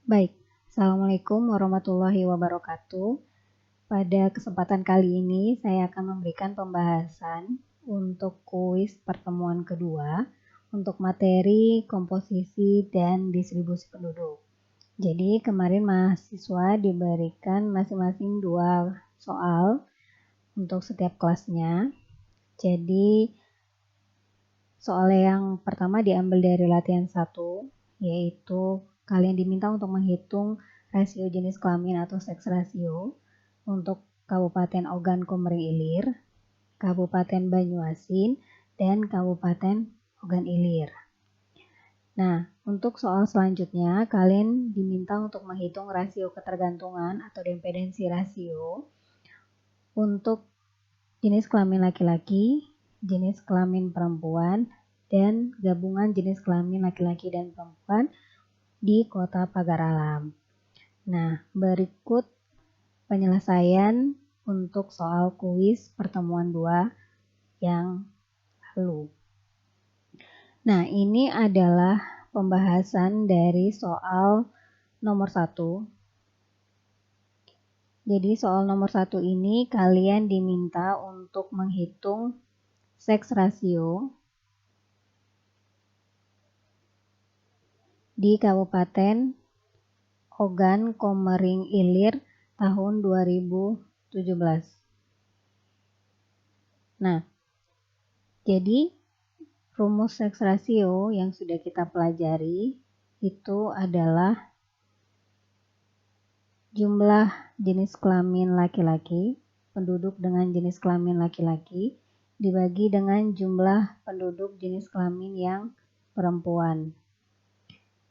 Baik, Assalamualaikum warahmatullahi wabarakatuh. Pada kesempatan kali ini saya akan memberikan pembahasan untuk kuis pertemuan kedua untuk materi komposisi dan distribusi penduduk. Jadi kemarin mahasiswa diberikan masing-masing 2 soal untuk setiap kelasnya. Jadi soal yang pertama diambil dari latihan 1, yaitu kalian diminta untuk menghitung rasio jenis kelamin atau seks rasio untuk Kabupaten Ogan Komering Ilir, Kabupaten Banyuasin, dan Kabupaten Ogan Ilir. Nah, untuk soal selanjutnya, kalian diminta untuk menghitung rasio ketergantungan atau dependensi rasio untuk jenis kelamin laki-laki, jenis kelamin perempuan, dan gabungan jenis kelamin laki-laki dan perempuan di Kota Pagar Alam. Nah, berikut penyelesaian untuk soal kuis pertemuan 2 yang lalu. Nah, ini adalah pembahasan dari soal nomor 1. Jadi soal nomor 1 ini kalian diminta untuk menghitung seks rasio di Kabupaten Ogan Komering Ilir tahun 2017. Nah, jadi rumus seks rasio yang sudah kita pelajari itu adalah jumlah jenis kelamin laki-laki, penduduk dengan jenis kelamin laki-laki, dibagi dengan jumlah penduduk jenis kelamin yang perempuan,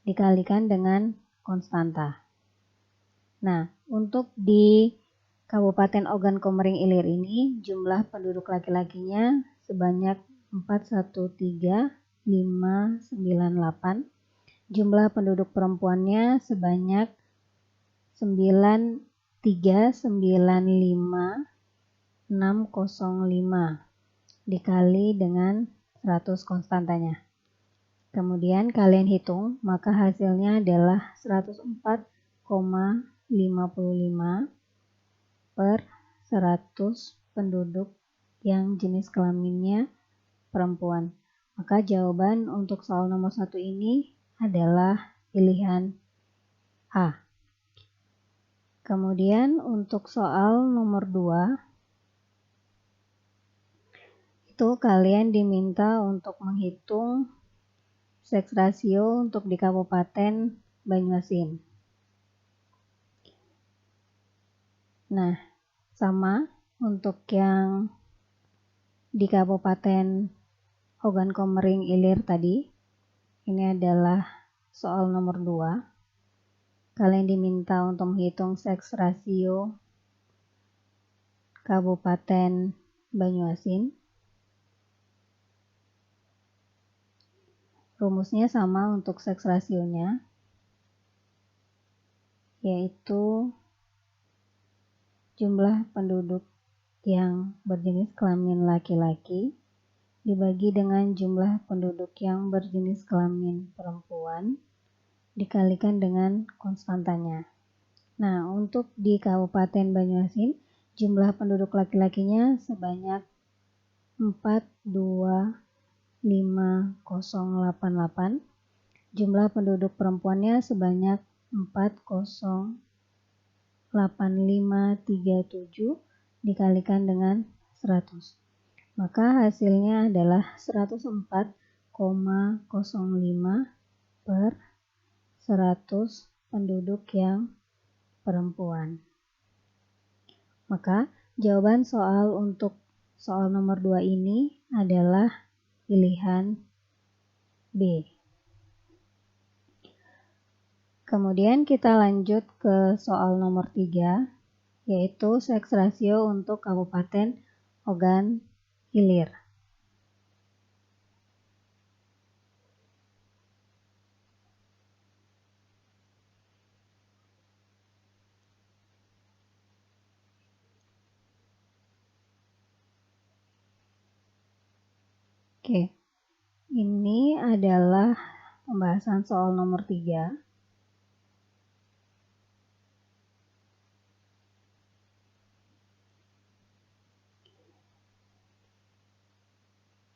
dikalikan dengan konstanta. Nah, untuk di Kabupaten Ogan Komering Ilir ini jumlah penduduk laki-lakinya sebanyak 413.598, jumlah penduduk perempuannya sebanyak 93.95605 dikali dengan 100 konstantanya. Kemudian kalian hitung, maka hasilnya adalah 104,55 per 100 penduduk yang jenis kelaminnya perempuan. Maka jawaban untuk soal nomor 1 ini adalah pilihan A. Kemudian untuk soal nomor 2, itu kalian diminta untuk menghitung seks rasio untuk di Kabupaten Banyuasin. Nah, sama untuk yang di Kabupaten Ogan Komering Ilir tadi. Ini adalah soal nomor 2. Kalian diminta untuk menghitung seks rasio Kabupaten Banyuasin. Rumusnya sama untuk seks rasionya, yaitu jumlah penduduk yang berjenis kelamin laki-laki dibagi dengan jumlah penduduk yang berjenis kelamin perempuan dikalikan dengan konstantanya. Nah, untuk di Kabupaten Banyuasin, jumlah penduduk laki-lakinya sebanyak 425.588, jumlah penduduk perempuannya sebanyak 408537 dikalikan dengan 100. Maka hasilnya adalah 104,05 per 100 penduduk yang perempuan. Maka jawaban soal untuk soal nomor 2 ini adalah pilihan B. Kemudian kita lanjut ke soal nomor 3, yaitu seks rasio untuk Kabupaten Ogan Ilir. Oke, ini adalah pembahasan soal nomor 3.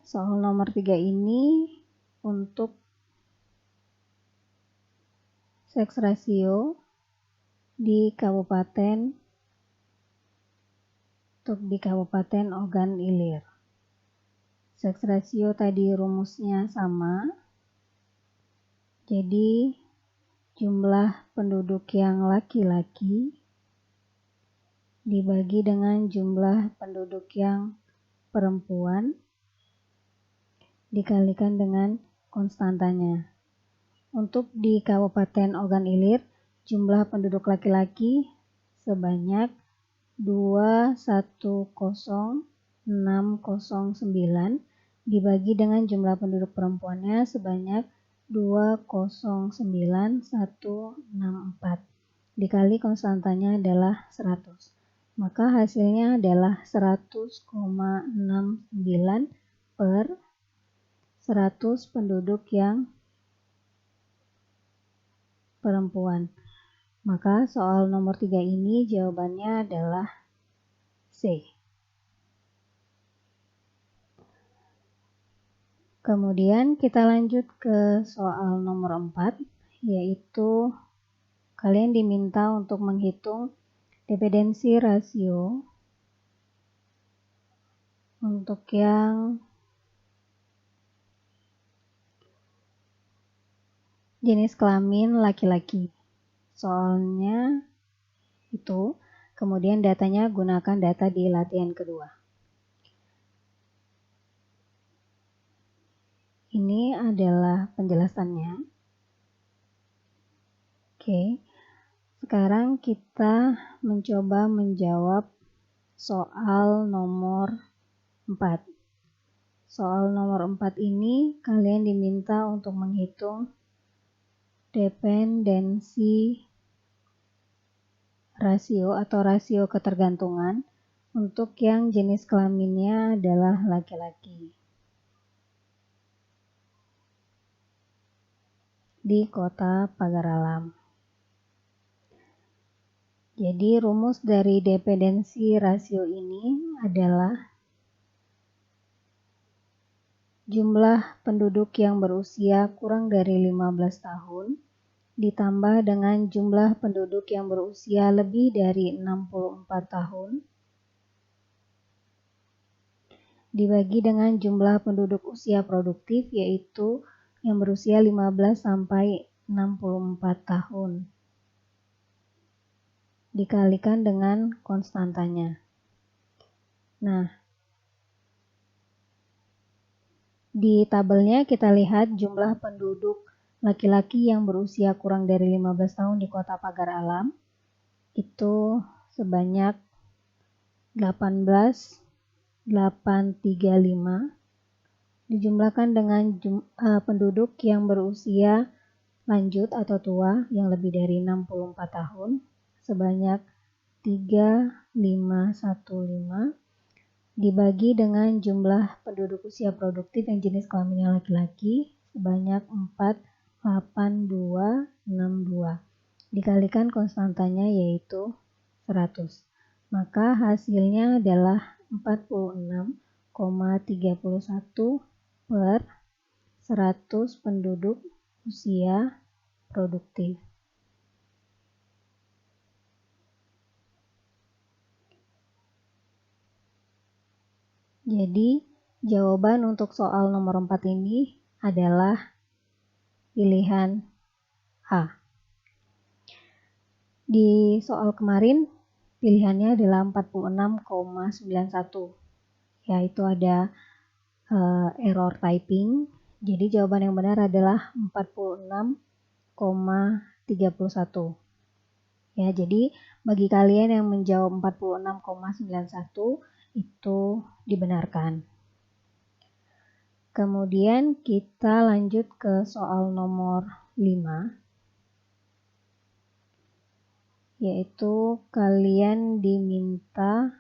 soal nomor 3 ini untuk seks rasio di Kabupaten Ogan Ilir. Seks rasio tadi rumusnya sama, jadi jumlah penduduk yang laki-laki dibagi dengan jumlah penduduk yang perempuan dikalikan dengan konstantanya. Untuk di Kabupaten Ogan Ilir, jumlah penduduk laki-laki sebanyak 210.609 dibagi dengan jumlah penduduk perempuannya sebanyak 209.164 dikali konstantanya adalah 100. Maka hasilnya adalah 100,69 per 100 penduduk yang perempuan. Maka soal nomor 3 ini jawabannya adalah C. Kemudian kita lanjut ke soal nomor 4, yaitu kalian diminta untuk menghitung dependensi rasio untuk yang jenis kelamin laki-laki. Soalnya itu, kemudian datanya gunakan data di latihan kedua. Ini adalah penjelasannya. Oke. Sekarang kita mencoba menjawab soal nomor 4. Soal nomor 4 ini kalian diminta untuk menghitung dependensi rasio atau rasio ketergantungan untuk yang jenis kelaminnya adalah laki-laki di Kota Pagar Alam. Jadi rumus dari dependensi rasio ini adalah jumlah penduduk yang berusia kurang dari 15 tahun ditambah dengan jumlah penduduk yang berusia lebih dari 64 tahun dibagi dengan jumlah penduduk usia produktif yaitu yang berusia 15 sampai 64 tahun dikalikan dengan konstantanya. Nah, di tabelnya kita lihat jumlah penduduk laki-laki yang berusia kurang dari 15 tahun di Kota Pagar Alam itu sebanyak 18.835 dijumlahkan dengan penduduk yang berusia lanjut atau tua yang lebih dari 64 tahun sebanyak 3.515 dibagi dengan jumlah penduduk usia produktif yang jenis kelaminnya laki-laki sebanyak 48262 dikalikan konstantanya yaitu 100. Maka hasilnya adalah 46,31 per 100 penduduk usia produktif. Jadi, jawaban untuk soal nomor 4 ini adalah pilihan A. Di soal kemarin, pilihannya adalah 46,91. Yaitu ada error typing. Jadi, jawaban yang benar adalah 46,31. Ya, jadi bagi kalian yang menjawab 46,91 itu dibenarkan. Kemudian kita lanjut ke soal nomor 5, yaitu kalian diminta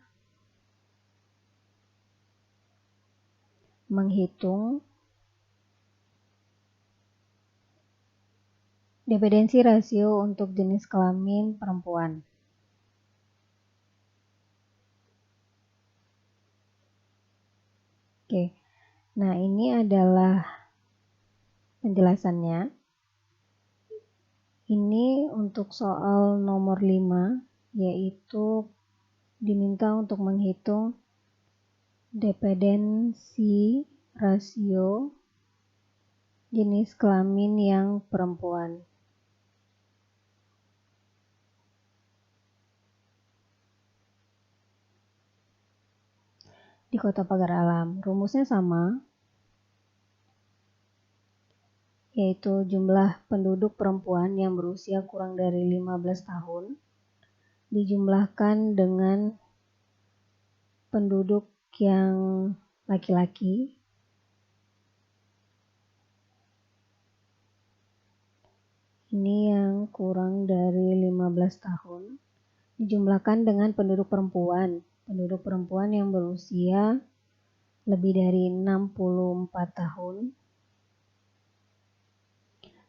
menghitung dependensi rasio untuk jenis kelamin perempuan. Oke, Nah, ini adalah penjelasannya. Ini untuk soal nomor 5, yaitu diminta untuk menghitung dependensi rasio jenis kelamin yang perempuan. Di Kota Pagar Alam, rumusnya sama, yaitu jumlah penduduk perempuan yang berusia kurang dari 15 tahun dijumlahkan dengan penduduk yang laki-laki ini yang kurang dari 15 tahun dijumlahkan dengan penduduk perempuan yang berusia lebih dari 64 tahun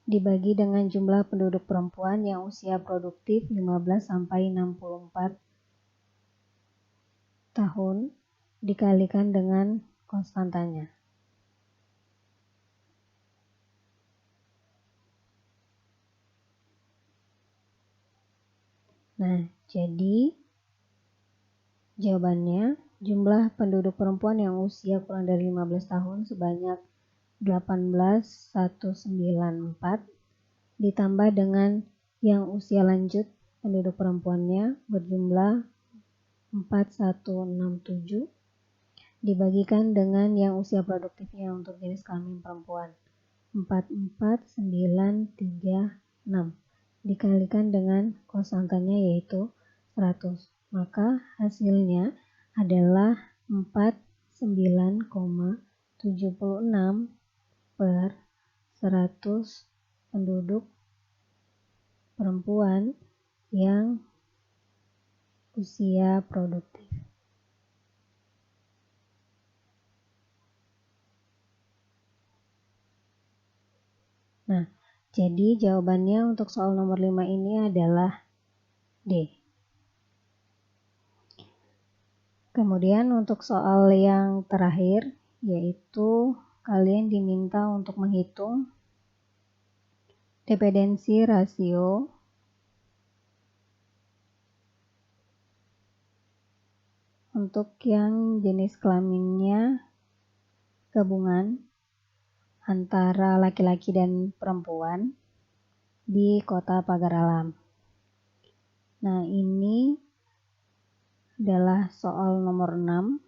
dibagi dengan jumlah penduduk perempuan yang usia produktif 15 sampai 64 tahun dikalikan dengan konstantanya. Nah, jadi jawabannya jumlah penduduk perempuan yang usia kurang dari 15 tahun sebanyak 18.194 ditambah dengan yang usia lanjut penduduk perempuannya berjumlah 4167 dibagikan dengan yang usia produktifnya untuk jenis kelamin perempuan 44936 dikalikan dengan konstantanya yaitu 100. Maka hasilnya adalah 49,76 per 100 penduduk perempuan yang usia produktif. Nah, jadi jawabannya untuk soal nomor 5 ini adalah D. Kemudian untuk soal yang terakhir, yaitu kalian diminta untuk menghitung dependensi rasio untuk yang jenis kelaminnya gabungan antara laki-laki dan perempuan di Kota Pagar Alam. Nah, ini adalah soal nomor 6.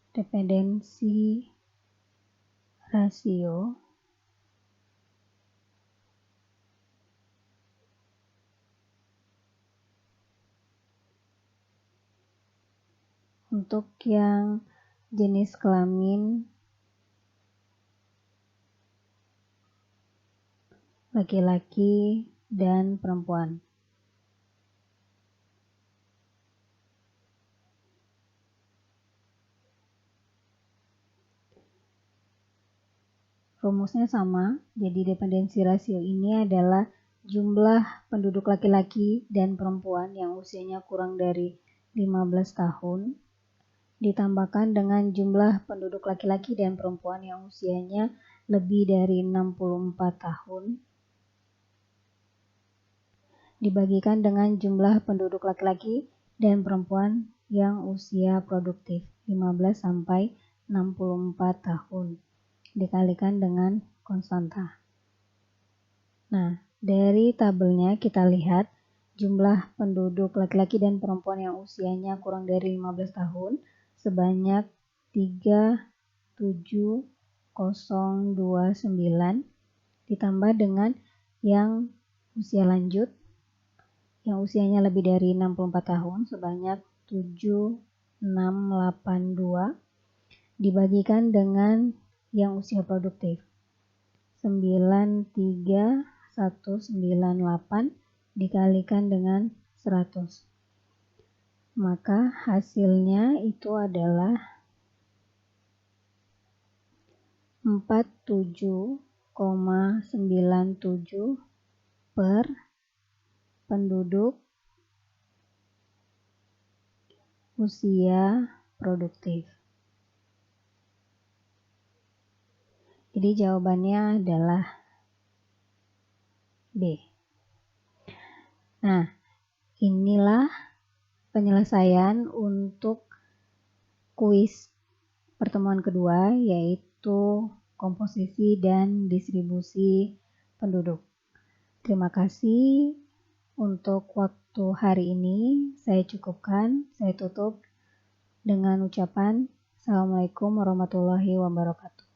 Dependensi rasio untuk yang jenis kelamin laki-laki dan perempuan. Rumusnya sama, jadi dependensi rasio ini adalah jumlah penduduk laki-laki dan perempuan yang usianya kurang dari 15 tahun ditambahkan dengan jumlah penduduk laki-laki dan perempuan yang usianya lebih dari 64 tahun dibagikan dengan jumlah penduduk laki-laki dan perempuan yang usia produktif 15 sampai 64 tahun dikalikan dengan konstanta. Nah, dari tabelnya kita lihat jumlah penduduk laki-laki dan perempuan yang usianya kurang dari 15 tahun sebanyak 37.029 ditambah dengan yang usia lanjut yang usianya lebih dari 64 tahun sebanyak 7.682 dibagikan dengan yang usia produktif 93.198 dikalikan dengan 100. Maka hasilnya itu adalah 47,97 per penduduk usia produktif. Jadi jawabannya adalah B. Nah, inilah penyelesaian untuk kuis pertemuan kedua, yaitu komposisi dan distribusi penduduk. Terima kasih untuk waktu hari ini. Saya cukupkan, saya tutup dengan ucapan Assalamualaikum warahmatullahi wabarakatuh.